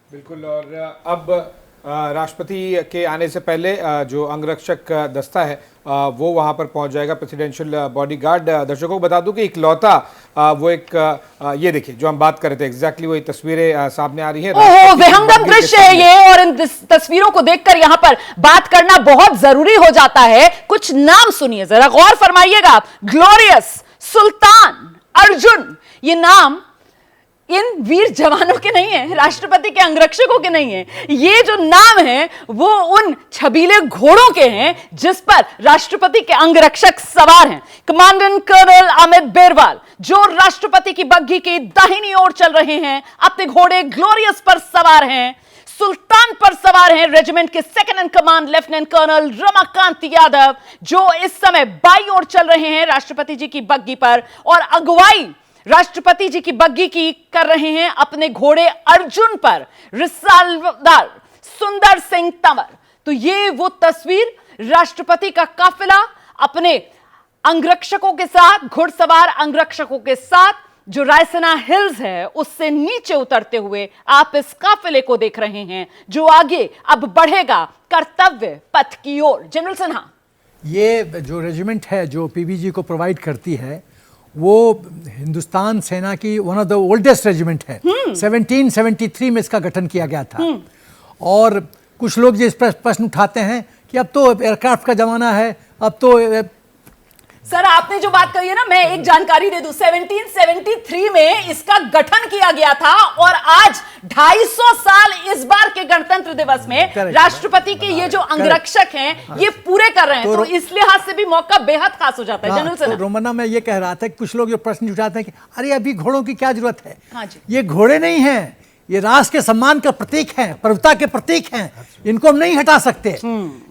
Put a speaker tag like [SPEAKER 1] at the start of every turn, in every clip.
[SPEAKER 1] बिल्कुल। और अब राष्ट्रपति के आने से पहले जो अंगरक्षक दस्ता है वो वहां पर पहुंच जाएगा, प्रेसिडेंशियल बॉडीगार्ड। दर्शकों को बता दूं कि इकलौता वो एक ये देखिए जो हम बात कर रहे थे, एग्जैक्टली वही तस्वीरें सामने आ रही हैं।
[SPEAKER 2] ओहो, विहंगम दृश्य है ये, और इन तस्वीरों को देखकर यहां पर बात करना बहुत जरूरी हो जाता है। कुछ नाम सुनिए, जरा गौर फरमाइएगा आप। ग्लोरियस, सुल्तान, अर्जुन, ये नाम इन वीर जवानों के नहीं है, राष्ट्रपति के अंगरक्षकों के नहीं है। ये जो नाम है वो उन छबीले घोड़ों के हैं जिस पर राष्ट्रपति के अंगरक्षक सवार हैं। कमांडेंट कर्नल अमित बेरवाल जो राष्ट्रपति की बग्घी की दाहिनी ओर चल रहे हैं, अपने घोड़े ग्लोरियस पर सवार हैं। सुल्तान पर सवार हैं रेजिमेंट के second in command lieutenant colonel Ramakant Yadav जो इस समय बाईं ओर चल रहे हैं राष्ट्रपति जी की बग्घी पर, और अगुवाई राष्ट्रपति जी की बग्घी की कर रहे हैं अपने घोड़े अर्जुन पर रिसालदार सुंदर सिंह तंवर। तो ये वो तस्वीर, राष्ट्रपति का काफिला अपने अंगरक्षकों के साथ, घुड़सवार अंगरक्षकों के साथ, जो रायसीना हिल्स है उससे नीचे उतरते हुए आप इस काफिले को देख रहे हैं जो आगे अब बढ़ेगा कर्तव्य पथ की ओर। जनरल सिन्हा,
[SPEAKER 3] ये जो रेजिमेंट है जो पीवीजी को प्रोवाइड करती है वो हिंदुस्तान सेना की one of the oldest regiment है। 1773 में इसका गठन किया गया था। और कुछ लोग जो इस पर प्रश्न उठाते हैं कि अब तो एयरक्राफ्ट का जमाना है, अब तो
[SPEAKER 2] सर आपने जो बात कही है ना, मैं एक जानकारी दे दूं। 1773 में इसका गठन किया गया था और आज 250 साल इस बार के गणतंत्र दिवस में राष्ट्रपति के ये जो अंगरक्षक हैं ये पूरे कर रहे हैं। तो इस लिहाज से भी मौका बेहद खास हो जाता है। जनरल सिन्हा,
[SPEAKER 3] रोमन्ना, मैं ये कह रहा था कि कुछ लोग जो प्रश्न उठाते हैं कि अरे अभी घोड़ों की क्या जरूरत है।
[SPEAKER 2] हाँ जी।
[SPEAKER 3] ये घोड़े नहीं हैं, ये राष्ट्र के सम्मान का प्रतीक हैं, प्रभुता के प्रतीक हैं। इनको हम नहीं हटा सकते।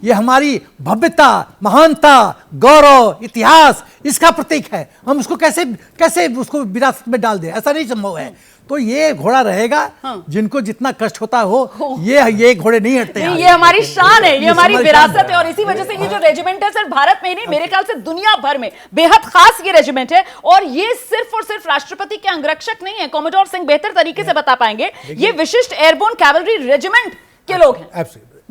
[SPEAKER 3] ये हमारी भव्यता, महानता, गौरव, इतिहास, इसका प्रतीक है। हम उसको कैसे उसको विरासत में डाल दें, ऐसा नहीं संभव है। तो ये घोड़ा रहेगा। जिनको जितना कष्ट होता हो ये घोड़े नहीं हटते।
[SPEAKER 2] ये हमारी शान है, ये हमारी विरासत है। और इसी वजह से ये जो रेजिमेंट है सिर्फ भारत में ही नहीं, मेरे ख्याल से दुनिया भर में बेहद खास ये रेजिमेंट है। और ये सिर्फ और सिर्फ राष्ट्रपति के अंगरक्षक नहीं है, कॉमोडोर सिंह बेहतर तरीके से बता पाएंगे। ये विशिष्ट एयरबोर्न कैवलरी रेजिमेंट के लोग हैं।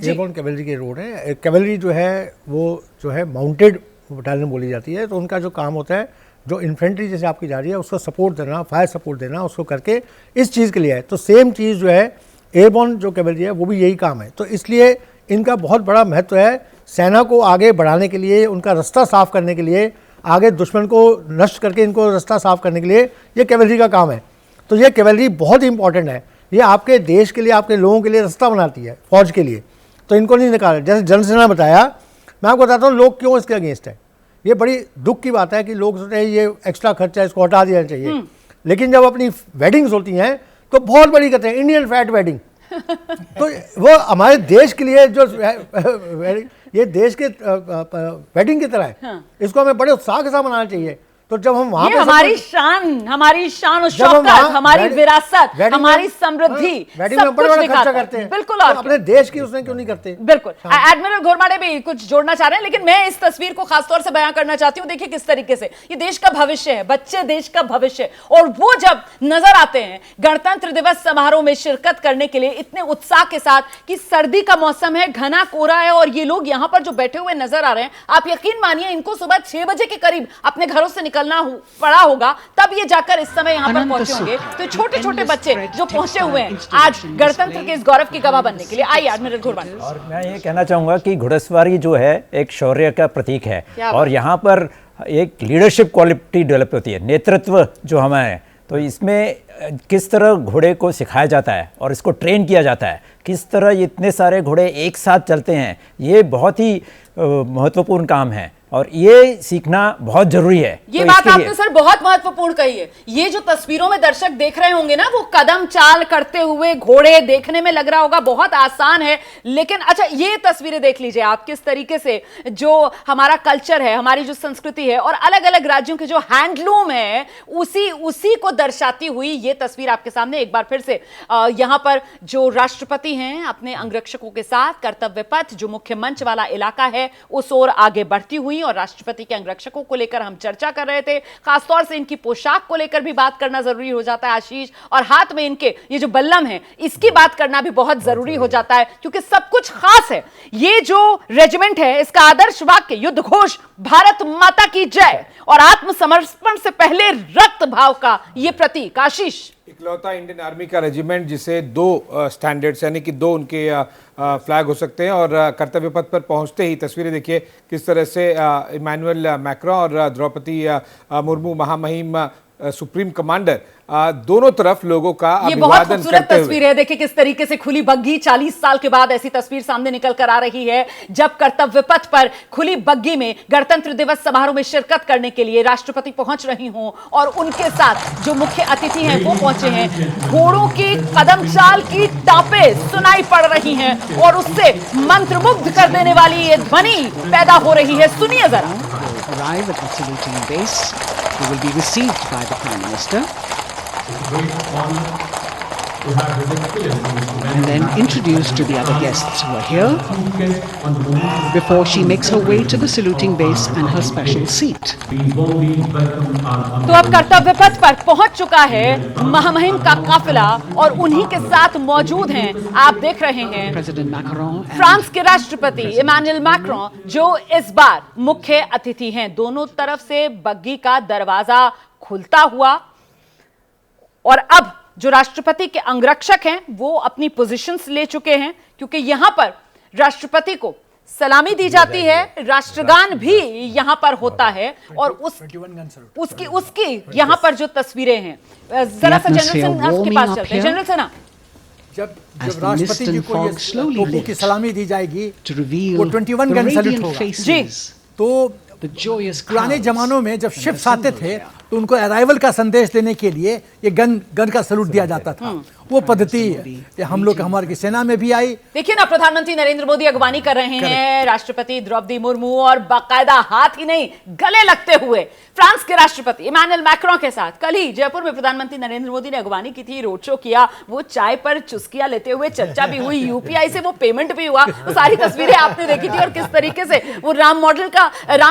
[SPEAKER 4] एयरबोर्न कैवलरी के रोड है। कैवलरी जो है वो जो है माउंटेड बटालियन बोली जाती है। तो उनका जो काम होता है, जो इन्फेंट्री जैसे आपकी जा रही है उसको सपोर्ट देना, फायर सपोर्ट देना, उसको करके इस चीज़ के लिए है। तो सेम चीज़ जो है एयरबोर्न जो कैवलरी है वो भी यही काम है। तो इसलिए इनका बहुत बड़ा महत्व है सेना को आगे बढ़ाने के लिए, उनका रास्ता साफ करने के लिए, आगे दुश्मन को नष्ट करके इनको रास्ता साफ करने के लिए ये कैवलरी का काम है। तो ये कैवलरी बहुत ही इंपॉर्टेंट है। ये आपके देश के लिए, आपके लोगों के लिए रास्ता बनाती है, फौज के लिए। तो इनको नहीं निकाला। जैसे जनरल सिन्हा ने बताया, मैं आपको बताता हूँ लोग क्यों इसके अगेंस्ट है। ये बड़ी दुख की बात है कि लोग सोचते हैं ये एक्स्ट्रा खर्चा है, इसको हटा दिया चाहिए। लेकिन जब अपनी वेडिंग्स होती हैं तो बहुत बड़ी कहते हैं इंडियन फैट वेडिंग। तो वो हमारे देश के लिए जो ये देश के वेडिंग की तरह है। इसको हमें बड़े उत्साह के साथ मनाना चाहिए। तो जब हम वहां
[SPEAKER 2] हमारी शान और शौकत, हमारी विरासत, हमारी समृद्धि, सब कुछ
[SPEAKER 4] खर्चा करते हैं।
[SPEAKER 2] बिल्कुल।
[SPEAKER 4] तो अपने देश की उसने क्यों नहीं करते।
[SPEAKER 2] बिल्कुल। एडमिरल घोरमाडे भी कुछ जोड़ना चाह रहे हैं, लेकिन मैं इस तस्वीर को खासतौर से बयां करना चाहती हूँ। देखिए किस तरीके से ये देश का भविष्य है, बच्चे देश का भविष्य, और वो जब नजर आते हैं गणतंत्र दिवस समारोह में शिरकत करने के लिए इतने उत्साह के साथ कि सर्दी का मौसम है, घना कोहरा है, और ये लोग यहाँ पर जो बैठे हुए नजर आ रहे हैं, आप यकीन मानिए इनको सुबह 6 बजे के करीब अपने घरों से पड़ा होगा, तब ये जाकर इस समय यहां पर पहुंचे होंगे। तो छोटे छोटे बच्चे जो पहुंचे हुए हैं आज गणतंत्र के इस गौरव की गवाह बनने के लिए। आइए एडमिरल घोरमाडे।
[SPEAKER 5] और मैं ये कहना चाहूंगा कि घुड़सवारी जो है एक शौर्य का प्रतीक है, और यहाँ पर एक लीडरशिप क्वालिटी डेवलप होती है, नेतृत्व जो हमें। तो इसमें किस तरह घोड़े को सिखाया जाता है और इसको ट्रेन किया जाता है, किस तरह इतने सारे घोड़े एक साथ चलते हैं, ये बहुत ही महत्वपूर्ण काम है और ये सीखना बहुत जरूरी है।
[SPEAKER 2] ये बात आपने सर बहुत महत्वपूर्ण कही है। ये जो तस्वीरों में दर्शक देख रहे होंगे ना, वो कदम चाल करते हुए घोड़े, देखने में लग रहा होगा बहुत आसान है, लेकिन अच्छा ये तस्वीरें देख लीजिए आप, किस तरीके से जो हमारा कल्चर है, हमारी जो संस्कृति है और अलग अलग राज्यों के जो हैंडलूम है उसी को दर्शाती हुई ये तस्वीर आपके सामने एक बार फिर से। यहां पर जो राष्ट्रपति हैं अपने अंगरक्षकों के साथ कर्तव्य पथ, जो मुख्य मंच वाला इलाका है, उस ओर आगे बढ़ती हुई हुई और राष्ट्रपति के अंगरक्षकों को लेकर हम चर्चा कर रहे थे। खासतौर से इनकी पोशाक को लेकर भी बात करना जरूरी हो जाता है आशीष, और हाथ में इनके ये जो बल्लम है इसकी बात करना भी बहुत जरूरी हो जाता है, क्योंकि सब कुछ खास है। ये जो रेजिमेंट है इसका आदर्श वाक्य युद्ध घोष भारत माता की जय और आत्मसमर्पण से पहले रक्त भाव का ये प्रतीक। आशीष,
[SPEAKER 1] इकलौता इंडियन आर्मी का रेजिमेंट जिसे दो स्टैंडर्ड्स यानी कि दो उनके फ्लैग हो सकते हैं, और कर्तव्य पथ पर पहुंचते ही तस्वीरें देखिए किस तरह से इमैनुअल मैक्रों और द्रौपदी मुर्मू महामहिम सुप्रीम कमांडर दोनों तरफ लोगों का
[SPEAKER 2] ये बहुत
[SPEAKER 1] अभिवादन
[SPEAKER 2] खूबसूरत
[SPEAKER 1] करते हुए।
[SPEAKER 2] तस्वीर है। देखिए किस तरीके से खुली बग्गी, 40 साल के बाद ऐसी तस्वीर सामने निकल कर आ रही है जब कर्तव्य पथ पर खुली बग्गी में गणतंत्र दिवस समारोह में शिरकत करने के लिए राष्ट्रपति पहुंच रही हों और उनके साथ जो मुख्य अतिथि हैं वो पहुंचे हैं। घोड़ों की कदम चाल की टापे सुनाई पड़ रही हैं और उससे मंत्रमुग्ध कर देने वाली ये ध्वनि पैदा हो रही है। सुनिए जरा।
[SPEAKER 6] Arrive at the saluting base. They will be received by the Prime Minister and then introduced to the other guests who are here before she makes her way to the saluting base and her special seat.
[SPEAKER 2] तो अब कर्तव्य पथ पर पहुंच चुका है महामहिम का काफिला और उन्हीं के साथ मौजूद हैं, आप देख रहे हैं,
[SPEAKER 6] President Macron and
[SPEAKER 2] फ्रांस के राष्ट्रपति इमैनुअल मैक्रों जो इस बार मुख्य अतिथि हैं। दोनों तरफ से बग्गी का दरवाजा खुलता हुआ और अब जो राष्ट्रपति के अंगरक्षक हैं वो अपनी पोजीशंस ले चुके हैं, क्योंकि यहां पर राष्ट्रपति को सलामी दी जाती है, राष्ट्रगान भी यहां पर होता है और उसकी यहां पर जो तस्वीरें हैं, जरा सा जनरल सिन्हा के पास चलते हैं। जनरल सिन्हा,
[SPEAKER 3] जब
[SPEAKER 6] As the
[SPEAKER 3] राष्ट्रपति
[SPEAKER 6] mist
[SPEAKER 3] जी
[SPEAKER 6] and
[SPEAKER 3] को ये
[SPEAKER 6] fog slowly
[SPEAKER 3] तोपों की
[SPEAKER 6] lifts
[SPEAKER 3] सलामी दी जाएगी
[SPEAKER 6] to reveal
[SPEAKER 3] वो 21
[SPEAKER 6] the
[SPEAKER 3] गन सैल्यूट
[SPEAKER 6] radiant
[SPEAKER 3] होगा।
[SPEAKER 6] faces,
[SPEAKER 3] तो
[SPEAKER 6] the joyous
[SPEAKER 3] पुराने
[SPEAKER 6] crowds
[SPEAKER 3] जमानों में जब
[SPEAKER 6] and
[SPEAKER 3] शिप्स
[SPEAKER 6] the
[SPEAKER 3] आते थे
[SPEAKER 6] symbol
[SPEAKER 3] तो उनको अराइवल का संदेश देने के लिए ये गन का सलूट दिया जाता था। वो पद्धति ये हम लोग हमारी सेना में भी आई।
[SPEAKER 2] देखिए ना, प्रधानमंत्री नरेंद्र मोदी अगवानी कर रहे हैं राष्ट्रपति द्रौपदी मुर्मू और बाकायदा हाथ ही नहीं गले लगते हुए फ्रांस के राष्ट्रपति इमैनुअल मैक्रों के साथ। कल ही जयपुर में प्रधानमंत्री नरेंद्र मोदी ने अगवानी की थी, रोड शो किया, वो चाय पर चुस्कियां लेते हुए चर्चा भी हुई, यूपीआई से वो पेमेंट भी हुआ, वो सारी तस्वीरें आपने देखी थी। और किस तरीके से वो राम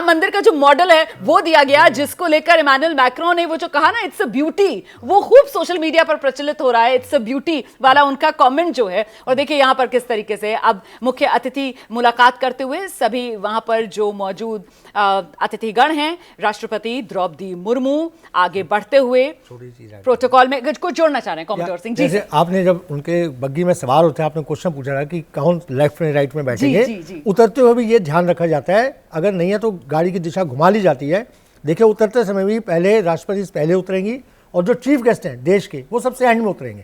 [SPEAKER 2] मंदिर का जो मॉडल है वो दिया गया, जिसको लेकर इमैनुअल मैक्रों ने वो जो कहा ना इट्स अ ब्यूटी, वो खूब सोशल मीडिया पर प्रचलित हो रहा है, इट्स अ ब्यूटी वाला उनका कमेंट जो है। और देखिए यहां पर किस तरीके से अब मुख्य अतिथि मुलाकात करते हुए सभी वहां पर जो मौजूद अतिथिगण हैं, राष्ट्रपति द्रौपदी मुर्मू आगे बढ़ते हुए प्रोटोकॉल में कुछ जोड़ना चाह रहे हैं कॉमोडोर सिंह जी।
[SPEAKER 4] जैसे आपने जब उनके बग्गी में सवार होते हैं, आपने क्वेश्चन पूछा था कि कौन लेफ्ट में राइट में बैठेंगे,
[SPEAKER 2] जी।
[SPEAKER 4] उतरते हुए भी ये ध्यान रखा जाता है, अगर नहीं है तो गाड़ी की दिशा घुमा ली जाती है। देखिए उतरते समय भी पहले राष्ट्रपति पहले उतरेंगी और जो चीफ गेस्ट हैं देश के वो सबसे एंड में उतरेंगे।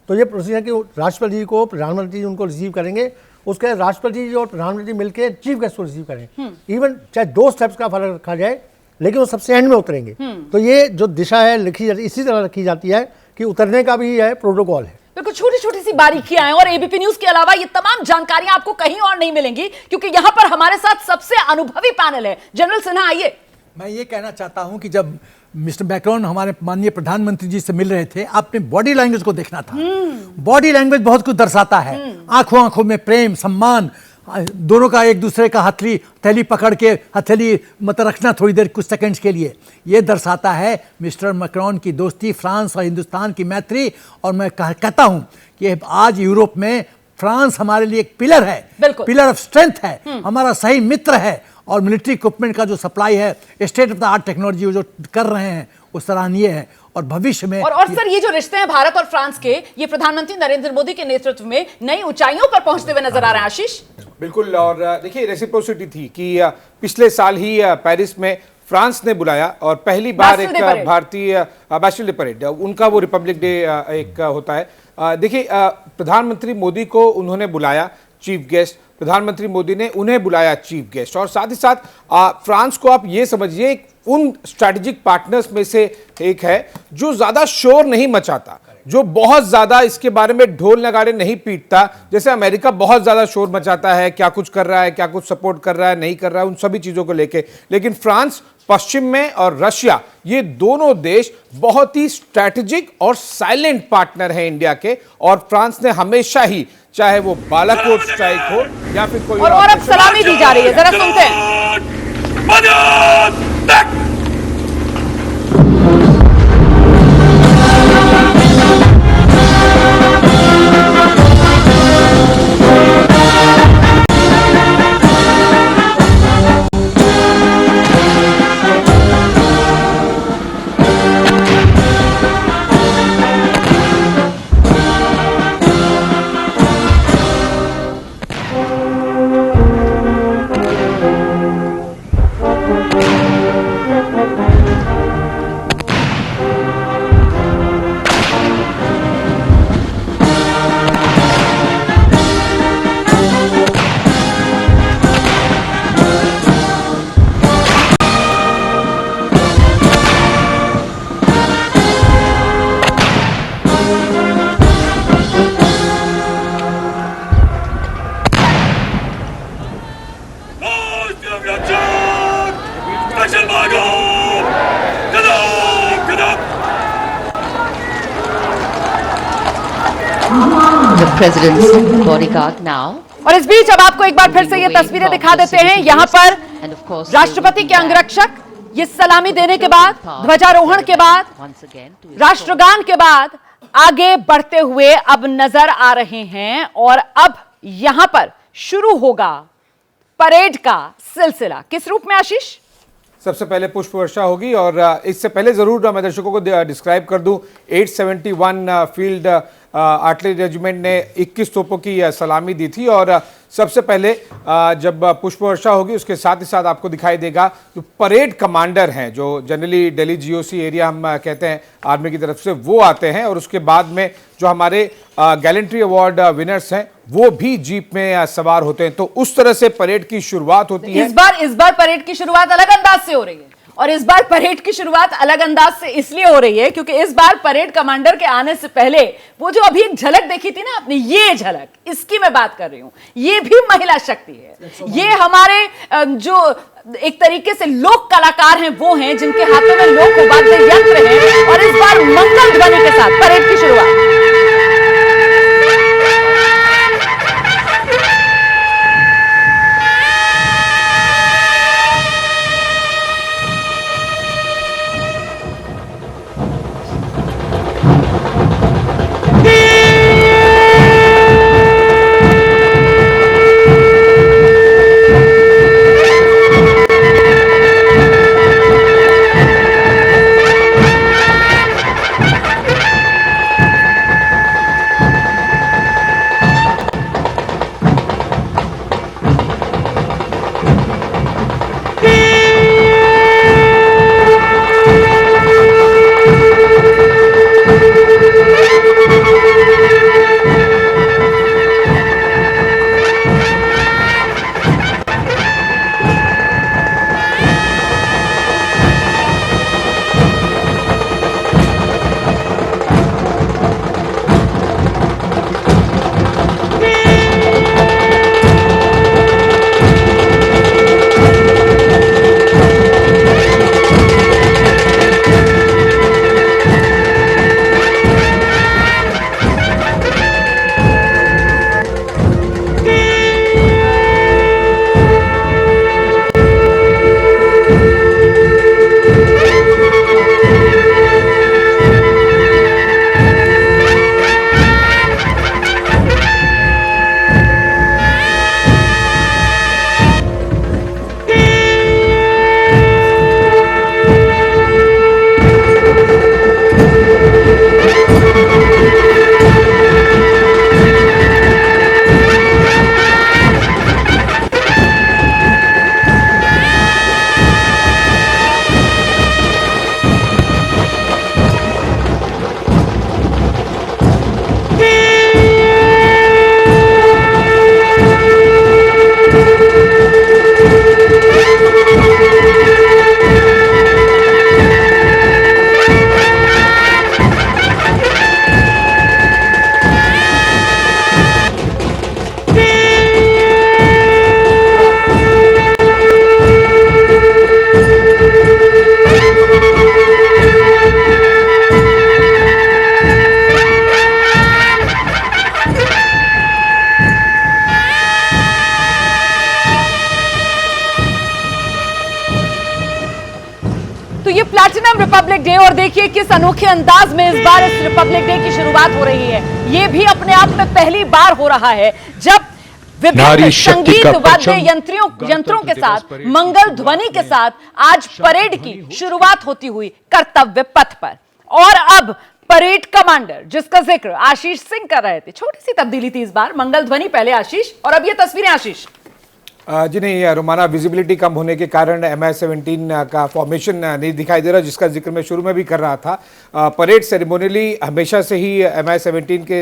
[SPEAKER 4] तो ये प्रोसीजर कि राष्ट्रपति जी को प्रधानमंत्री जी उनको रिसीव करेंगे, उसके बाद राष्ट्रपति जी और प्रधानमंत्री मिलकर चीफ गेस्ट को रिसीव करेंगे। इवन चाहे 2 स्टेप्स का फर्क रखा जाए लेकिन वो सबसे एंड में उतरेंगे। तो ये जो दिशा है लिखी जाती इसी तरह रखी जाती है कि उतरने का भी है प्रोटोकॉल है।
[SPEAKER 2] बिल्कुल छोटी छोटी सी बारीकियां हैं और एबीपी न्यूज के अलावा ये तमाम जानकारियां आपको कहीं और नहीं मिलेंगी, क्योंकि यहां पर हमारे साथ सबसे अनुभवी पैनल है। जनरल सिन्हा आइए।
[SPEAKER 3] मैं ये कहना चाहता हूं कि जब मिस्टर मैक्रोन हमारे माननीय प्रधानमंत्री जी से मिल रहे थे, आपने बॉडी लैंग्वेज को देखना था। बॉडी लैंग्वेज बहुत कुछ दर्शाता है। आंखों आंखों में प्रेम, सम्मान, दोनों का एक दूसरे का हथेली पकड़ के हथेली मतलब रखना थोड़ी देर कुछ सेकंड्स के लिए, ये दर्शाता है मिस्टर मैक्रोन की दोस्ती, फ्रांस और हिंदुस्तान की मैत्री। और मैं कहता हूं कि आज यूरोप में फ्रांस हमारे लिए एक पिलर है, पिलर ऑफ स्ट्रेंथ है, हमारा सही मित्र है। और मिलिट्री इक्विपमेंट का जो सप्लाई है, state of the art technology जो कर रहे हैं वो सराहनीय है। और भविष्य में
[SPEAKER 2] और सर ये जो रिश्ते हैं भारत और फ्रांस के, ये प्रधानमंत्री नरेंद्र मोदी के नेतृत्व में नई ऊंचाइयों पर पहुंचते हुए नजर आ रहे हैं। आशीष,
[SPEAKER 1] बिल्कुल। और देखिए रेसिप्रोसिटी थी कि पिछले साल ही पेरिस में फ्रांस ने बुलाया और पहली बार एक भारतीय बैस्टिल डे परेड, उनका वो रिपब्लिक डे एक होता है। देखिए प्रधानमंत्री मोदी को उन्होंने बुलाया चीफ गेस्ट, प्रधानमंत्री मोदी ने उन्हें बुलाया चीफ गेस्ट। और साथ ही साथ फ्रांस को आप ये समझिए उन स्ट्रैटेजिक पार्टनर्स में से एक है जो ज्यादा शोर नहीं मचाता, जो बहुत ज्यादा इसके बारे में ढोल नगाड़े नहीं पीटता। जैसे अमेरिका बहुत ज्यादा शोर मचाता है, क्या कुछ कर रहा है, क्या कुछ सपोर्ट कर रहा है, नहीं कर रहा है, उन सभी चीजों को लेके। लेकिन फ्रांस पश्चिम में और रशिया, ये दोनों देश बहुत ही स्ट्रैटेजिक और साइलेंट पार्टनर हैं इंडिया के। और फ्रांस ने हमेशा ही, चाहे वो बालाकोट स्ट्राइक हो या फिर कोई
[SPEAKER 2] और अब सलामी दी जा रही है, जरा सुनते हैं।
[SPEAKER 7] The president's bodyguard now.
[SPEAKER 2] और इस बीच अब आपको एक बार फिर से ये तस्वीरें दिखा देते हैं। यहाँ पर
[SPEAKER 7] And of course,
[SPEAKER 2] राष्ट्रपति के अंगरक्षक ये सलामी देने के बाद, ध्वजारोहण के बाद,
[SPEAKER 7] once again to his
[SPEAKER 2] राष्ट्रगान के बाद आगे बढ़ते हुए अब नजर आ रहे हैं और अब यहां पर शुरू होगा परेड का सिलसिला। किस रूप में आशीष?
[SPEAKER 1] सबसे पहले पुष्प वर्षा होगी और इससे पहले जरूर मैं दर्शकों को डिस्क्राइब कर दूं। 871 फील्ड आर्टिलरी रेजिमेंट ने 21 तोपों की सलामी दी थी और सबसे पहले जब पुष्प वर्षा होगी उसके साथ ही साथ आपको दिखाई देगा जो परेड कमांडर हैं, जो जनरली दिल्ली जीओसी एरिया हम कहते हैं आर्मी की तरफ से, वो आते हैं और उसके बाद में जो हमारे गैलेंट्री अवार्ड विनर्स हैं वो भी जीप में सवार होते हैं। तो उस तरह से परेड की शुरुआत होती है।
[SPEAKER 2] इस बार परेड की शुरुआत अलग अंदाज से हो रही है और इस बार परेड की शुरुआत अलग अंदाज से इसलिए हो रही है क्योंकि इस बार परेड कमांडर के आने से पहले वो जो अभी एक झलक देखी थी ना आपने, ये झलक, इसकी मैं बात कर रही हूं। ये भी महिला शक्ति है। ये हमारे जो एक तरीके से लोक कलाकार हैं वो हैं जिनके हाथों में लोक वाद्य यंत्र हैं और इस बार मंगल ध्वनि के साथ परेड की शुरुआत। प्लैटिनम रिपब्लिक डे और देखिए किस अनोखे अंदाज में इस बार इस रिपब्लिक डे की शुरुआत हो रही है। ये भी अपने आप में पहली बार हो रहा है जब विभिन्न संगीत वाद्य यंत्रों के साथ मंगल ध्वनि के साथ आज परेड की शुरुआत होती हुई कर्तव्य पथ पर। और अब परेड कमांडर जिसका जिक्र आशीष सिंह कर रहे थे, छोटी सी तब्दीली थी इस बार, मंगल ध्वनि पहले आशीष और अब ये तस्वीरें आशीष।
[SPEAKER 1] जी नहीं रोमाना, विजिबिलिटी कम होने के कारण MI-17 का फॉर्मेशन नहीं दिखाई दे रहा, जिसका जिक्र मैं शुरू में भी कर रहा था। परेड सेरेमोनियली हमेशा से ही MI-17 के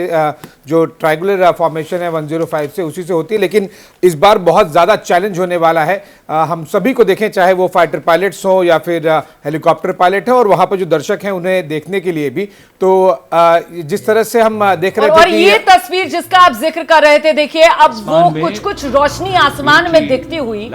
[SPEAKER 1] जो ट्रायंगुलर फॉर्मेशन है 105 से उसी से होती है, लेकिन इस बार बहुत ज़्यादा चैलेंज होने वाला है। हम सभी को देखें, चाहे वो फाइटर पायलट्स हो या फिर हेलीकॉप्टर पायलट है, और वहाँ पर जो दर्शक हैं उन्हें देखने के लिए भी। तो जिस तरह से हम देख रहे थे
[SPEAKER 2] और ये तस्वीर जिसका आप जिक्र कर रहे थे, देखिए अब वो कुछ रोशनी आसमान में दिखती हुई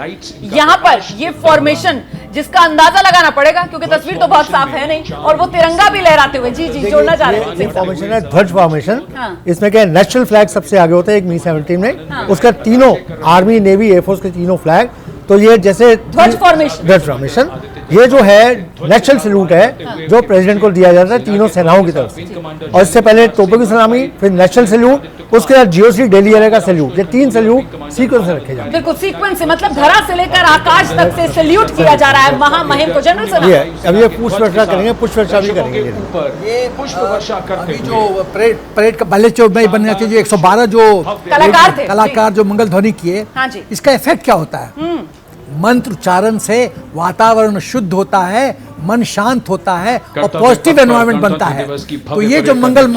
[SPEAKER 2] यहाँ पर ये फॉर्मेशन जिसका अंदाजा लगाना पड़ेगा क्योंकि तस्वीर तो बहुत साफ है नहीं, और वो तिरंगा भी लहराते हुए जी जोड़ना चाह रहे थे।
[SPEAKER 4] फॉर्मेशन है ध्वज फॉर्मेशन।
[SPEAKER 2] हाँ।
[SPEAKER 4] इसमें क्या नेशनल फ्लैग सबसे आगे होता है एक Mi-17 में।
[SPEAKER 2] हाँ।
[SPEAKER 4] उसका तीनों आर्मी नेवी एयरफोर्स के तीनों फ्लैग, तो ये जैसे
[SPEAKER 2] ध्वज फॉर्मेशन
[SPEAKER 4] ये जो है नेशनल सैल्यूट है जो प्रेसिडेंट को दिया जाता है तीनों सेनाओं की तरफ से, और इससे पहले तोपों की सलामी, फिर नेशनल सैल्यूट, उसके बाद GOC दिल्ली एरिया का सैल्यूट। ये 3 सैल्यूट सीक्वेंस से रखे जाते हैं।
[SPEAKER 2] बिल्कुल सीक्वेंस से, मतलब धरा से लेकर आकाश तक से सैल्यूट किया जा रहा है महामहिम को, जनरल सलाम।
[SPEAKER 4] ये अब ये पुष्प वर्षा करेंगे, पुष्प वर्षा भी करेंगे।
[SPEAKER 3] ये पुष्प वर्षा करते हुए जो परेड का पहले जो बनने के जो 112 जो कलाकार जो मंगल ध्वनि किए,
[SPEAKER 2] हाँ जी।
[SPEAKER 3] इसका इफेक्ट क्या होता है? मंत्र उच्चारण से वातावरण शुद्ध होता है, मन शांत होता है और पॉजिटिव एनवायरनमेंट बनता है। तो ये जो मंगल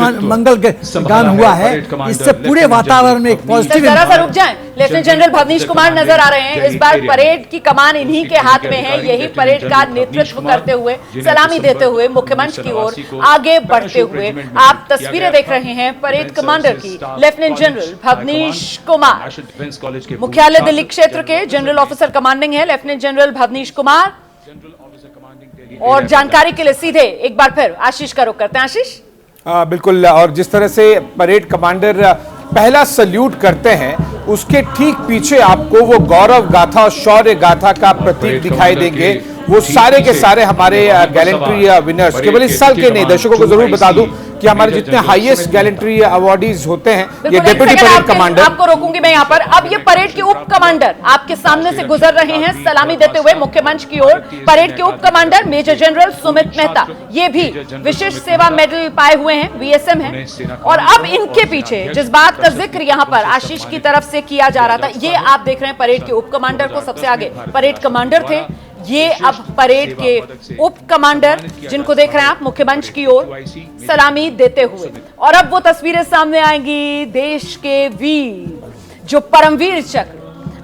[SPEAKER 3] गान हुआ है, इससे पूरे वातावरण में एक पॉजिटिव।
[SPEAKER 2] जरा सा रुक जाएं, लेफ्टिनेंट जनरल भवनीश कुमार नजर आ रहे हैं। इस बार परेड की कमान इन्हीं के हाथ में है। यही परेड का नेतृत्व करते हुए, सलामी देते हुए मुख्यमंच की ओर आगे बढ़ते हुए आप तस्वीरें देख रहे हैं परेड कमांडर की। लेफ्टिनेंट जनरल भवनीश कुमार मुख्यालय दिल्ली क्षेत्र के जनरल ऑफिसर कमांडिंग है लेफ्टिनेंट जनरल भवनीश कुमार। और जानकारी के लिए सीधे एक बार फिर आशीष का रुख करते हैं। आशीष
[SPEAKER 1] बिल्कुल, और जिस तरह से परेड कमांडर पहला सल्यूट करते हैं, उसके ठीक पीछे आपको वो गौरव गाथा और शौर्य गाथा का प्रतीक दिखाई देंगे। वो सारे के सारे हमारे गैलेंट्री विनर्स, केवल इस साल के नहीं, दर्शकों को जरूर बता दूं कि हमारे जितने हाईएस्ट गैलेंट्री अवार्डीज होते हैं, ये डिप्टी परेड कमांडर।
[SPEAKER 2] आपको रोकूंगी मैं यहाँ पर। अब ये परेड के उप कमांडर आपके सामने से गुजर रहे हैं सलामी देते हुए मुख्यमंच की ओर। परेड के उप commander major general Sumit Mehta, ये भी विशिष्ट सेवा मेडल पाए हुए हैं, VSM हैं। और अब इनके पीछे जिस बात का जिक्र यहाँ पर आशीष की तरफ से किया जा रहा था, ये आप देख रहे हैं परेड के उप कमांडर को। सबसे आगे परेड कमांडर थे, ये अब परेड के उप कमांडर जिनको देख रहे हैं आप मुख्यमंच की ओर सलामी देते हुए। और अब वो तस्वीरें सामने आएंगी देश के वीर, जो परमवीर चक्र,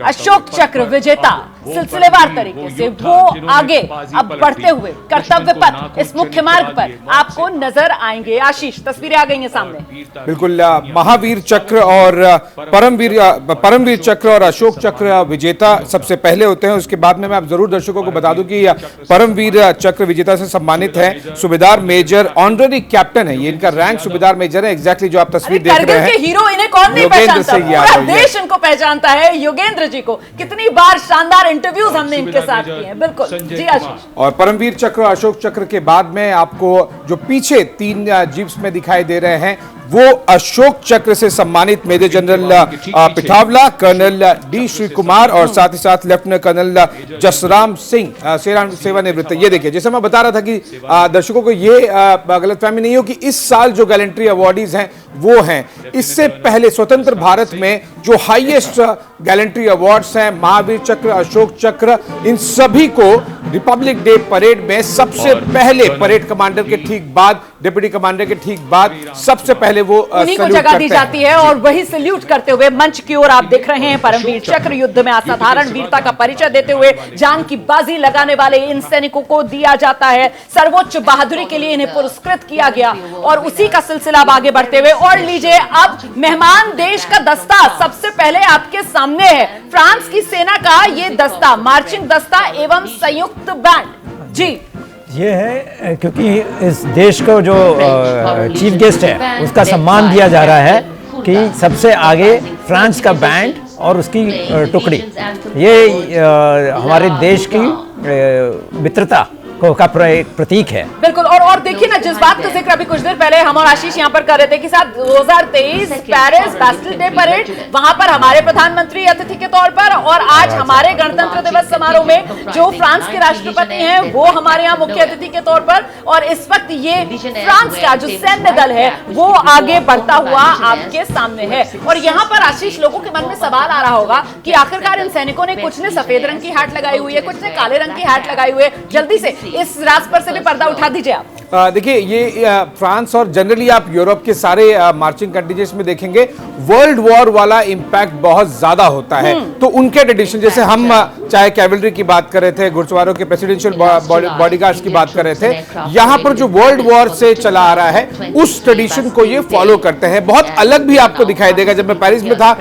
[SPEAKER 2] अशोक चक्र विजेता सिलसिलेवार तरीके से वो आगे अब बढ़ते हुए कर्तव्य पथ इस मुख्य मार्ग पर आपको नजर आएंगे। आशीष तस्वीरें आ गई हैं सामने।
[SPEAKER 1] बिल्कुल, महावीर चक्र और परमवीर चक्र और अशोक चक्र विजेता सबसे पहले होते हैं। उसके बाद में मैं आप जरूर दर्शकों को बता दूं कि परमवीर चक्र विजेता से सम्मानित है सुबेदार मेजर ऑनररी कैप्टन है। ये इनका रैंक सुबेदार मेजर है। एग्जैक्टली जो आप तस्वीर देख रहे हैं,
[SPEAKER 2] हीरो इन्हें कौन नहीं पहचानता, पूरा देश इनको पहचानता है। योगेंद्र जी को कितनी बार शानदार इंटरव्यूज हमने इनके साथ किए हैं। बिल्कुल जी आशीष।
[SPEAKER 1] और परमवीर चक्र अशोक चक्र के बाद में आपको जो पीछे 3 जीप्स में दिखाई दे रहे हैं, वो अशोक चक्र से सम्मानित major general Pithawala, colonel D Shri Kumar और साथ ही साथ लेफ्टिनेंट कर्नल जसराम सिंह सेवानिवृत्त। ये देखिए, जैसे मैं बता रहा था कि दर्शकों को ये गलतफहमी नहीं हो कि इस साल जो गैलेंट्री अवार्डीज हैं वो हैं। इससे पहले स्वतंत्र भारत में जो हाईएस्ट गैलेंट्री अवार्ड्स हैं, महावीर चक्र, अशोक चक्र, इन सभी को रिपब्लिक डे परेड में सबसे पहले परेड कमांडर के ठीक बाद, डिप्टी कमांडर के ठीक बाद सबसे पहले वो
[SPEAKER 2] उन्हीं को जगह दी जाती है। और वही सैल्यूट करते हुए मंच की ओर आप देख रहे हैं परमवीर चक्र युद्ध में असाधारण वीरता का परिचय देते हुए जान की बाजी लगाने वाले इन सैनिकों को दिया जाता है। सर्वोच्च बहादुरी के लिए इन्हें पुरस्कृत किया गया और उसी का सिलसिला अब आगे बढ़ते हुए। और लीजिए, अब मेहमान देश का दस्ता सबसे पहले आपके सामने है। फ्रांस की सेना का ये दस्ता, मार्चिंग दस्ता एवं संयुक्त बैंड। जी
[SPEAKER 5] ये है क्योंकि इस देश को जो चीफ गेस्ट है उसका सम्मान दिया जा रहा है कि सबसे आगे फ्रांस का बैंड और उसकी टुकड़ी, ये हमारे देश की मित्रता का प्रतीक है।
[SPEAKER 2] बिल्कुल। और देखिए ना, जिस बात का जिक्र अभी कुछ देर पहले हम और आशीष यहाँ पर कर रहे थे कि साहब 2023 पेरिस बैस्टिल डे परेड, वहां पर हमारे प्रधानमंत्री अतिथि के तौर पर, और आज हमारे गणतंत्र दिवस समारोह में जो फ्रांस के राष्ट्रपति हैं वो हमारे यहाँ मुख्य अतिथि के तौर पर, और इस वक्त ये फ्रांस का जो सैन्य दल है वो आगे बढ़ता हुआ आपके सामने है। और यहाँ पर आशीष, लोगों के मन में सवाल आ रहा होगा कि आखिरकार इन सैनिकों ने, कुछ ने सफेद रंग की हैट लगाई हुई है, कुछ ने काले रंग की हैट लगाई हुई है, जल्दी से इस राज पर से भी पर्दा उठा दीजिए आप।
[SPEAKER 1] देखिए, ये फ्रांस और जनरली आप यूरोप के सारे मार्चिंग कंटिजेंट्स में देखेंगे वर्ल्ड वॉर वाला इंपैक्ट बहुत ज्यादा होता है। तो उनके ट्रेडिशन, जैसे हम चाहे कैवलरी की बात कर रहे थे, घुड़सवारों के प्रेसिडेंशियल बॉडीगार्ड्स की बात कर रहे थे, यहाँ पर जो वर्ल्ड वॉर से चला आ रहा है उस ट्रेडिशन को ये फॉलो करते हैं। बहुत अलग भी आपको दिखाई देगा। जब मैं पेरिस में था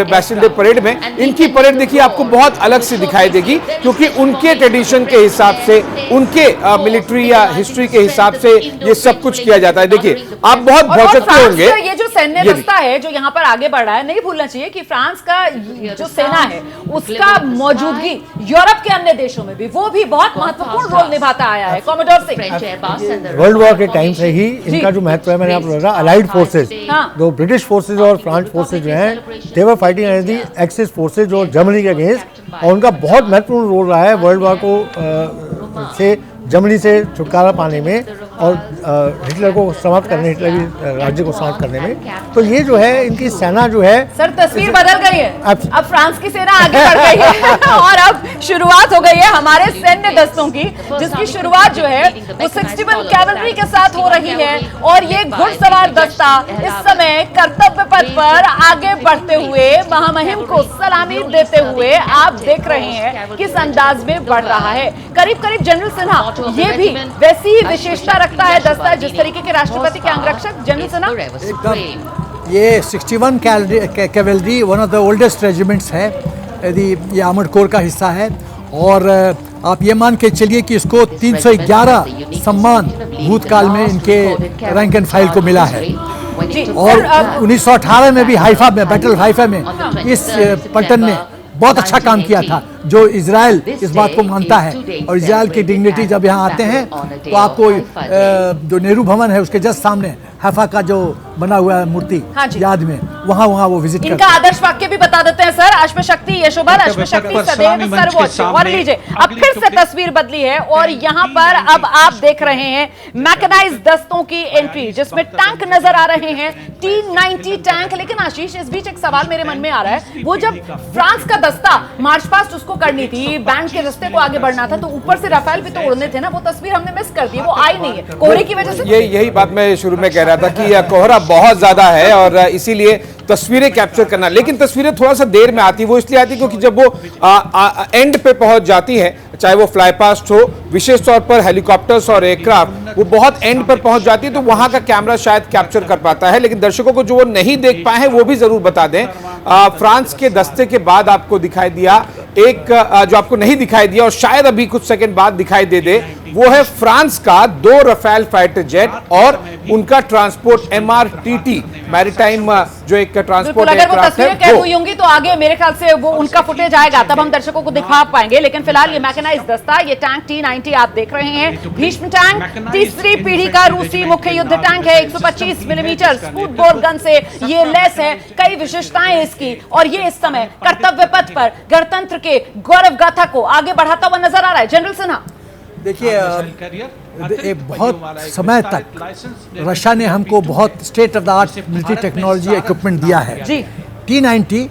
[SPEAKER 1] बैस्टिल डे परेड में, इनकी परेड देखिए आपको बहुत अलग से दिखाई देगी, क्योंकि उनके ट्रेडिशन के हिसाब से, उनके मिलिट्री या हिस्ट्री के हिसाब से ये सब कुछ किया जाता है। देखिए, आप बहुत भौचक्के होंगे।
[SPEAKER 2] ये जो सैन्य दस्ता है जो यहाँ पर आगे बढ़ रहा है, नहीं भूलना चाहिए कि फ्रांस का जो सेना है उसका मौजूदगी यूरोप के अन्य देशों में भी, वो भी बहुत महत्वपूर्ण रोल निभाता आया है। कॉमोडोर सिंह,
[SPEAKER 4] वर्ल्ड वॉर के टाइम से ही इनका जो महत्व है, मैंने आपको बताया, अलाइड फोर्सेज,
[SPEAKER 2] हाँ।
[SPEAKER 4] जो ब्रिटिश फोर्सेज और फ्रांस फोर्सेज जो हैं, they were fighting against the axis forces और जर्मनी के अगेंस्ट, और उनका बहुत महत्वपूर्ण रोल रहा है वर्ल्ड वॉर को से जर्मनी से छुटकारा पाने में और हिटलर को समाप्त करने, हिटलर की राज्य को समाप्त करने में। तो ये जो है इनकी सेना जो है,
[SPEAKER 2] सर तस्वीर बदल गई है।
[SPEAKER 4] अब
[SPEAKER 2] फ्रांस की सेना आगे बढ़ गई है और अब शुरुआत हो गई है हमारे सैन्य दस्तों की, जिसकी शुरुआत जो है वो 61 कैवलरी के साथ हो रही है। और ये घुड़सवार दस्ता इस समय कर्तव्य पथ पर आगे बढ़ते हुए महामहिम को सलामी देते हुए आप देख रहे हैं किस अंदाज में बढ़ रहा है। करीब करीब जनरल सिन्हा, ये भी वैसी ही विशेषता रखता है दस्ता जिस तरीके के राष्ट्रपति के अंगरक्षक। जनरल सिन्हा,
[SPEAKER 3] ये 61 cavalry one of the oldest regiments है, यदि ये आर्मर्ड कोर का हिस्सा है। और आप ये मान के चलिए कि इसको 311 सम्मान भूतकाल में इनके रैंक एंड फाइल को मिला है। और 1918 में भी हाइफा में, बैटल ऑफ हाइफा में इस पलटन ने बहुत अच्छा काम किया था, जो इजराइल इस बात को मानता है। और इजराइल की डिग्निटी जब यहाँ आते हैं तो आपको जो नेहरू भवन है उसके जस्ट सामने हैफा का जो बना हुआ है मूर्ति,
[SPEAKER 2] हाँ जी,
[SPEAKER 3] याद में वहाँ वो विजिट करते हैं।
[SPEAKER 2] इनका आदर्श वाक्य भी बता देते हैं सर, अश्वशक्ति यशोबल, अश्वशक्ति सदैव सर्वोच्च। और लीजिए, अब फिर से तस्वीर बदली है और यहाँ पर अब आप देख रहे हैं मैकेनाइज्ड दस्तों की एंट्री, जिसमें टैंक नजर आ रहे हैं, T-90 टैंक। लेकिन आशीष, इस बीच एक सवाल मेरे मन में आ रहा है, वो जब फ्रांस का दस्ता मार्च पास्ट उसको करनी थी, बैंड के रास्ते को आगे बढ़ना था, तो ऊपर से राफेल भी तो उड़ने थे ना, वो तस्वीर हमने मिस कर दी, वो आई नहीं है कोहरे की वजह से।
[SPEAKER 1] यही बात मैं शुरू में कह रहा था कि कोहरा बहुत ज्यादा है और इसीलिए तस्वीरें कैप्चर करना, लेकिन तस्वीरें थोड़ा सा देर में आती, वो इसलिए आती क्योंकि जब वो एंड पे पहुंच जाती है, चाहे वो फ्लाई पास्ट हो, विशेष तौर पर हेलीकॉप्टर्स और एयरक्राफ्ट, वो बहुत एंड पर पहुंच जाती है, तो वहां का कैमरा शायद कैप्चर कर पाता है। लेकिन दर्शकों को जो वो नहीं देख पाए हैं वो भी जरूर बता दें, फ्रांस के दस्ते के बाद आपको दिखाई दिया एक जो आपको नहीं दिखाई दिया और शायद अभी कुछ सेकंड बाद दिखाई दे, वो है फ्रांस का 2 रफेल फाइटर जेट और उनका ट्रांसपोर्ट MRTT मैरीटाइम जो एक ट्रांसपोर्ट
[SPEAKER 2] अगर वो
[SPEAKER 1] एयरक्राफ्ट
[SPEAKER 2] तस्वीरें
[SPEAKER 1] है,
[SPEAKER 2] कैद हुई होंगी तो आगे मेरे ख्याल से वो उनका फुटेज आएगा, तब हम दर्शकों को दिखा पाएंगे। लेकिन फिलहाल ये मैकेनाइज्ड दस्ता, ये टैंक T-90 आप देख रहे हैं, भीष्म टैंक, तीसरी पीढ़ी का रूसी मुख्य युद्ध टैंक है, 125 मिलीमीटर स्पूट बोर गन से ये लेस है, कई विशेषताएं इसकी, और ये इस समय कर्तव्य पथ पर गणतंत्र के गौरव गाथा को आगे बढ़ाता हुआ नजर आ रहा है। जनरल सिन्हा,
[SPEAKER 3] देखिए, एक बहुत समय तक रशिया ने हमको बहुत state of the art military technology equipment दिया है
[SPEAKER 2] जी।
[SPEAKER 3] T-90,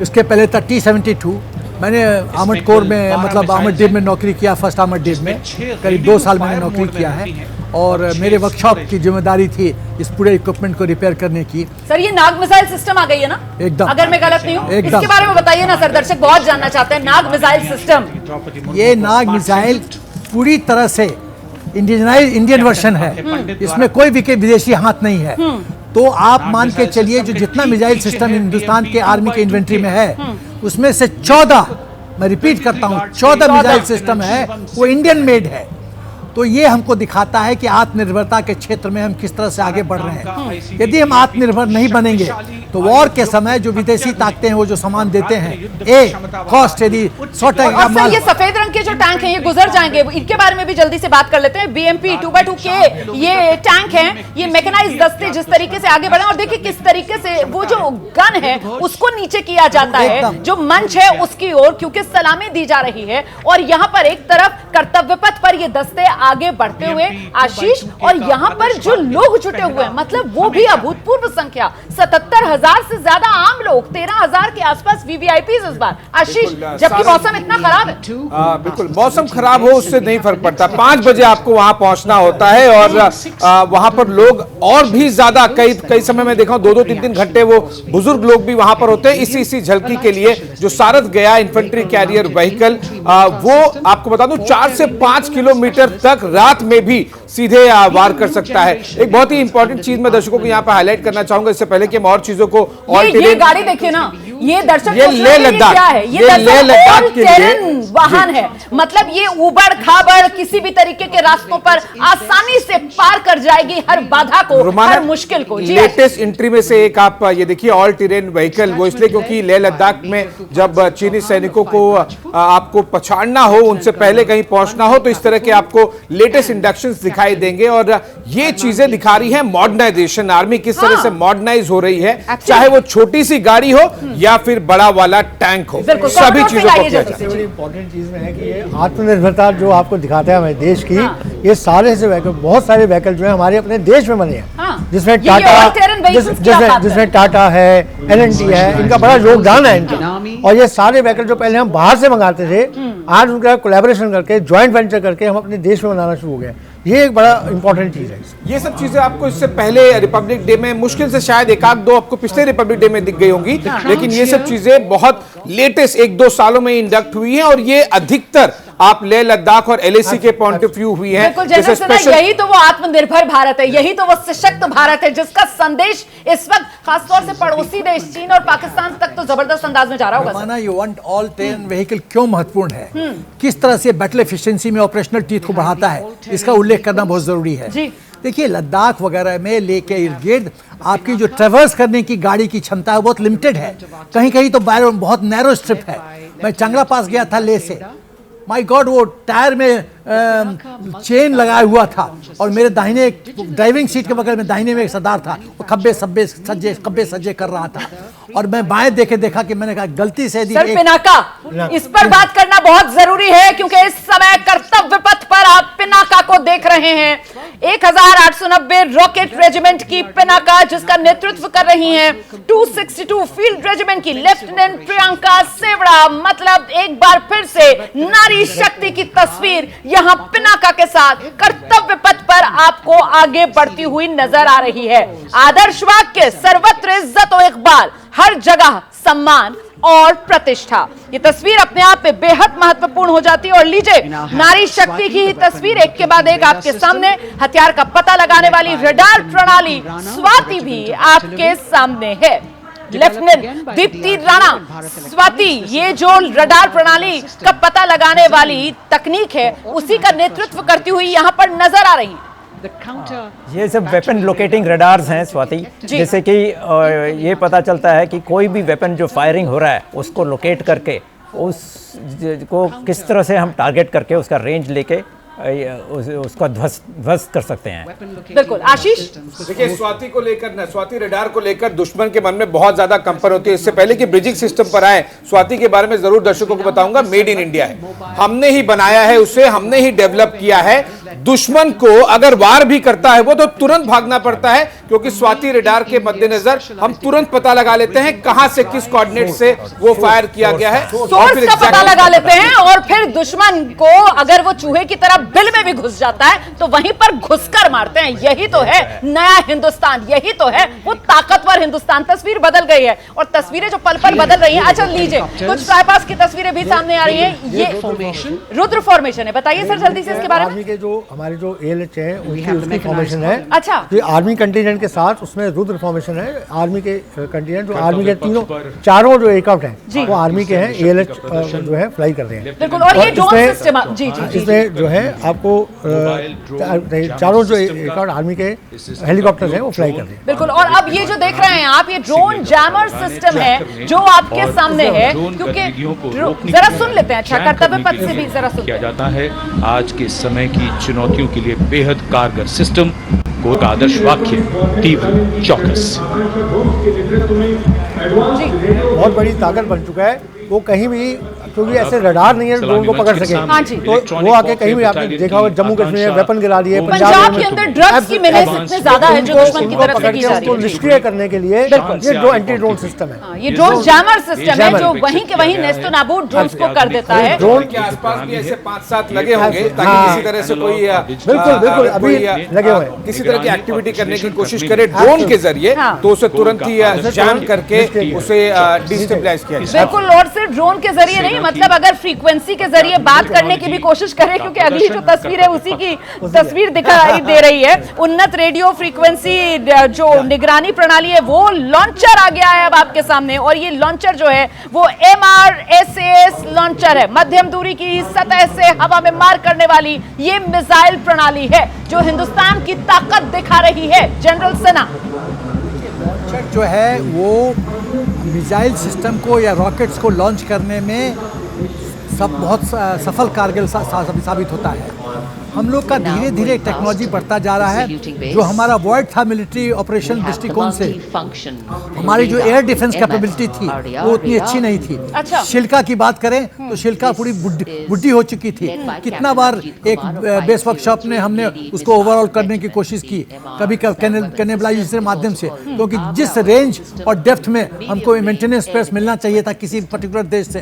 [SPEAKER 3] इसके पहले था T-72। मैंने आर्मर्ड कोर में, मतलब आर्मर्ड डिव में नौकरी किया, फर्स्ट आर्मर्ड डिव में करीब 2 साल मैंने नौकरी किया है, और मेरे वर्कशॉप की जिम्मेदारी थी इस पूरे इक्विपमेंट को रिपेयर करने की।
[SPEAKER 2] सर, ये नाग मिसाइल सिस्टम आ गई है ना,
[SPEAKER 3] एकदम,
[SPEAKER 2] अगर मैं गलत नहीं हूँ,
[SPEAKER 3] एकदम।
[SPEAKER 2] इसके बारे में बताइए ना सर, दर्शक बहुत जानना चाहते हैं नाग मिसाइल सिस्टम।
[SPEAKER 3] ये नाग मिसाइल पूरी तरह से इंडियन वर्जन है, इसमें कोई भी विदेशी हाथ नहीं है। तो आप मान के चलिए जो जितना मिसाइल सिस्टम हिंदुस्तान के आर्मी के इन्वेंट्री में है, उसमें से 14, मैं रिपीट करता हूँ, 14 मिसाइल सिस्टम है वो इंडियन मेड है। तो ये हमको दिखाता है कि आत्मनिर्भरता के क्षेत्र में हम किस तरह से आगे बढ़ रहे हैं। यदि हम आत्मनिर्भर नहीं बनेंगे तो वॉर के समय जो विदेशी ताकतें हैं वो जो सामान देते हैं कॉस्ट यदि 100 टन का
[SPEAKER 2] और सर
[SPEAKER 3] माल,
[SPEAKER 2] ये सफेद रंग के जो टैंक हैं ये गुजर जाएंगे, इनके बारे में भी जल्दी से बात कर लेते हैं। BMP 2x2 के ये टैंक हैं, ये मैकेनाइज दस्ते जिस तरीके से आगे बढ़े, और देखिए किस तरीके से वो जो गन है उसको नीचे किया जाता है, जो मंच है उसकी ओर, क्योंकि सलामी दी जा रही है। और यहाँ पर एक तरफ कर्तव्य पथ पर ये दस्ते आगे बढ़ते हुए आशीष, और यहाँ पर जो लोग जुटे हुए हैं, मतलब वो भी अभूतपूर्व संख्या, 77,000 से ज्यादा आम लोग, 13,000 के आसपास VVIPs इस बार आशीष, जबकि मौसम इतना खराब है।
[SPEAKER 1] बिल्कुल, मौसम खराब हो उससे नहीं फर्क पड़ता। 5 बजे आपको वहां पहुंचना होता है और वहां पर लोग और भी ज्यादा, कई समय में देखा 2-2, 3-3 घंटे वो बुजुर्ग लोग भी वहां पर होते हैं इसी झलकी के लिए। जो सारथ गया इन्फेंट्री कैरियर व्हीकल, वो आपको बता दूं 4 से 5 किलोमीटर तक रात में भी सीधे वार कर सकता है। एक बहुत ही इंपॉर्टेंट चीज मैं दर्शकों को यहाँ पर हाईलाइट करना चाहूंगा, इससे पहले कि हम और चीजों को
[SPEAKER 2] ये गाड़ी देखिए ना, ये दर्शक
[SPEAKER 1] ये लेह लद्दाख,
[SPEAKER 2] क्या है, ये
[SPEAKER 1] लेह लद्दाख के लिए
[SPEAKER 2] वाहन है, मतलब ये उबड़ खाबड़ किसी भी तरीके के रास्तों पर आसानी से पार कर जाएगी हर बाधा को, हर मुश्किल को।
[SPEAKER 1] लेटेस्ट एंट्री में से एक आप ये देखिए, ऑल टेरेन व्हीकल, वो इसलिए क्योंकि लेह लद्दाख में जब चीनी सैनिकों को आपको पछाड़ना हो, उनसे पहले कहीं पहुंचना हो, तो इस तरह के आपको लेटेस्ट इंडक्शंस दिखाई देंगे। और ये चीजें दिखा रही है मॉडर्नाइजेशन, आर्मी किस तरह से मॉडर्नाइज हो रही है, चाहे वो छोटी सी गाड़ी हो या फिर बड़ा वाला टैंक हो, सभी चीजों को किया जाता है।
[SPEAKER 4] सबसे बड़ी इंपॉर्टेंट चीज में है कि ये आत्मनिर्भरता जो आपको दिखाता है हमारे देश की, ये सारे से व्हीकल, बहुत सारे व्हीकल जो है हमारे अपने देश में बने हैं, जिसमें टाटा है, LNT है, इनका बड़ा योगदान है इनका। और ये सारे व्हीकल जो पहले हम बाहर से मंगाते थे, आज उनका कोलैबोरेशन करके, ज्वाइंट वेंचर करके हम अपने देश में बनाना शुरू हो गए। ये एक बड़ा इंपॉर्टेंट चीज है।
[SPEAKER 1] ये सब चीजें आपको इससे पहले रिपब्लिक डे में मुश्किल से शायद 1-2 आपको पिछले रिपब्लिक डे में दिख गई होंगी, लेकिन ये सब चीजें बहुत लेटेस्ट 1-2 सालों में इंडक्ट हुई हैं, और ये अधिकतर आप लेह लद्दाख और LAC के पॉइंट ऑफ व्यू हुई है।
[SPEAKER 2] जैसे स्पेशल, यही तो वो आत्मनिर्भर भारत है, यही तो वो सशक्त भारत है, जिसका संदेश इस वक्त खासतौर से पड़ोसी देश चीन और पाकिस्तान तक तो जबरदस्त अंदाज में जा रहा होगा।
[SPEAKER 3] माना you want all terrain vehicle क्यों महत्वपूर्ण है, किस तरह से बैटल एफिशिएंसी में ऑपरेशनल टीथ को बढ़ाता है, इसका उल्लेख करना बहुत जरूरी है। देखिए, लद्दाख वगैरह में लेके इर्द गिर्द आपकी जो ट्रेवर्स करने की गाड़ी की क्षमता है बहुत लिमिटेड है, कहीं कहीं तो बहुत नैरो स्ट्रिप है। मैं चंगला पास गया था लेह से, माय गॉड, वो टायर में चेन लगाया हुआ था, और मेरे दाहिने ड्राइविंग सीट के बगल में दाहिने में एक सरदार था, वो खब्बे सज्जे कर रहा था, और मैं बाएं देखा कि मैंने कहा गलती से
[SPEAKER 2] सर पिनाका, इस पर बात करना बहुत जरूरी है, क्योंकि इस समय कर्तव्य पथ पर आप पिनाका को देख रहे हैं। 1890 रॉकेट रेजिमेंट की पिनाका, जिसका नेतृत्व कर रही हैं 262 फील्ड रेजिमेंट की लेफ्टिनेंट प्रियंका सेवड़ा। मतलब एक बार फिर से नारी शक्ति की तस्वीर यहां पिनाका के साथ कर्तव्य पथ पर आपको आगे बढ़ती हुई नजर आ रही है। आदर्श वाक्य, सर्वत्र इज्जत व इकबाल, हर जगह सम्मान और प्रतिष्ठा। ये तस्वीर अपने आप में बेहद महत्वपूर्ण हो जाती है। और लीजिए, नारी शक्ति की ही तस्वीर एक के बाद एक आपके सामने। हथियार का पता लगाने वाली रडार प्रणाली स्वाति भी आपके सामने है। लेफ्टिनेंट दीप्ति राणा स्वाति, ये जो रडार प्रणाली का पता लगाने वाली तकनीक है, उसी का नेतृत्व करती हुई यहां पर नजर आ रही है।
[SPEAKER 5] ये सब वेपन लोकेटिंग रडार्स हैं स्वाति, जैसे कि ये पता चलता है कि कोई भी वेपन जो फायरिंग हो रहा है उसको लोकेट करके उसको किस तरह से हम टारगेट करके उसका रेंज लेके उसका ध्वस्त कर सकते हैं।
[SPEAKER 2] बिल्कुल आशीष,
[SPEAKER 1] देखिए स्वाति को लेकर, स्वाति रडार को लेकर दुश्मन के मन में बहुत ज्यादा कंपन होती है। इससे पहले कि ब्रिजिंग सिस्टम पर आए, स्वाति के बारे में जरूर दर्शकों को बताऊंगा। मेड इन इंडिया है, हमने ही बनाया है उसे, हमने ही डेवलप किया है। दुश्मन को अगर वार भी करता है वो, तो तुरंत भागना पड़ता है, क्योंकि स्वाति रडार के मद्देनजर हम तुरंत पता लगा लेते हैं कहां से, किस कोऑर्डिनेट से वो फायर किया गया है,
[SPEAKER 2] सोर्स का पता लगा लेते हैं। और फिर दुश्मन को अगर वो चूहे की तरह बिल में भी घुस जाता है तो वहीं पर घुसकर मारते हैं। यही तो है नया हिंदुस्तान, यही तो है वो ताकतवर हिंदुस्तान। तस्वीर बदल गई है और तस्वीरें जो पल पल बदल रही हैं। अच्छा लीजिए, कुछ ट्राइपास की तस्वीरें भी सामने आ रही हैं। ये रुद्र फॉर्मेशन है, बताइए सर जल्दी से इसके बारे में।
[SPEAKER 4] के जो हमारे जो ALH है उनकी
[SPEAKER 6] have the
[SPEAKER 4] उसकी फॉर्मेशन है।
[SPEAKER 2] अच्छा।
[SPEAKER 4] तो आर्मी कंटिजेंट के साथ उसमें रुद्र फॉर्मेशन है। आर्मी के कंटिजेंट जो आर्मी के चारों जो एयरक्राफ्ट हैं वो आर्मी के हैं। ALH जो है फ्लाई कर रहे हैं।
[SPEAKER 2] बिल्कुल, और ये ड्रोन सिस्टम जी जी जी
[SPEAKER 4] इसमें जो है आपको चारों जो एयरक्राफ्ट आर्मी के हेलीकॉप्टर्स हैं वो फ्लाई कर रहे हैं।
[SPEAKER 2] बिल्कुल, और अब ये जो देख रहे हैं आप, ये ड्रोन जैमर सिस्टम है जो आपके सामने है, क्योंकि जरा सुन लेते हैं। अच्छा, कर्तव्य पथ से भी जरा सुन
[SPEAKER 8] किया जाता है। आज के समय की चुनौतियों के लिए बेहद कारगर सिस्टम को का आदर्श वाक्य तीव्र चौकस।
[SPEAKER 4] बहुत बड़ी ताकत बन चुका है वो। कहीं भी क्योंकि ऐसे रडार नहीं है ड्रोन को पकड़ सके,
[SPEAKER 2] हाँ जी।
[SPEAKER 4] तो वो आके कहीं भी आपने देखा होगा जम्मू कश्मीर में वेपन गिरा दिए।
[SPEAKER 2] पंजाब के अंदर ड्रग्स की मेनेस इतने ज्यादा है जो दुश्मन की तरफ से की जा रही है।
[SPEAKER 4] निष्क्रिय करने के लिए ये जो एंटी ड्रोन सिस्टम है,
[SPEAKER 2] ये ड्रोन जैमर सिस्टम है जो वहीं के वहीं नेस्तो नाबूद ड्रोन्स को कर देता है।
[SPEAKER 4] ड्रोन
[SPEAKER 1] के आसपास भी ऐसे 5-7 लगे होंगे ताकि किसी तरह से कोई
[SPEAKER 4] बिल्कुल अभी लगे हुए हैं।
[SPEAKER 1] किसी तरह की एक्टिविटी करने की कोशिश करे ड्रोन के जरिए, तो उसे तुरंत ही जैम करके उसे डिस्टेबलाइज किया जाए।
[SPEAKER 2] बिल्कुल, और सिर्फ ड्रोन के जरिए नहीं, मतलब अगर फ्रीक्वेंसी के जरिए बात करने की भी कोशिश करें, क्योंकि अगली जो तस्वीर है उसी की तस्वीर दिखाई दे रही है। उन्नत रेडियो फ्रीक्वेंसी जो निगरानी प्रणाली है वो लॉन्चर आ गया है अब आपके सामने, और ये लॉन्चर जो है वो MRSAS लॉन्चर है। मध्यम दूरी की सतह से हवा में मार करने वाली ये मिसाइल प्रणाली है जो हिंदुस्तान की ताकत दिखा रही है। जनरल सेना
[SPEAKER 3] जो है वो मिसाइल सिस्टम को या रॉकेट्स को लॉन्च करने में बहुत सफल कारगर साबित होता है। हम लोग का धीरे धीरे टेक्नोलॉजी बढ़ता जा रहा है। जो हमारा वर्ड था मिलिट्री ऑपरेशन दृष्टिकोण से, हमारी जो एयर डिफेंस कैपेबिलिटी थी वो उतनी अच्छी नहीं थी।
[SPEAKER 2] अच्छा।
[SPEAKER 3] शिल्का की बात करें तो शिल्का पूरी बुढ़ी हो चुकी थी। कितना बार एक बेस वर्कशॉप ने हमने उसको ओवरऑल करने की कोशिश की, कभी कैनिबलाइजेशन के माध्यम से, क्योंकि जिस रेंज और डेप्थ में हमको मेंटेनेंस स्पेस मिलना चाहिए था किसी पर्टिकुलर देश से,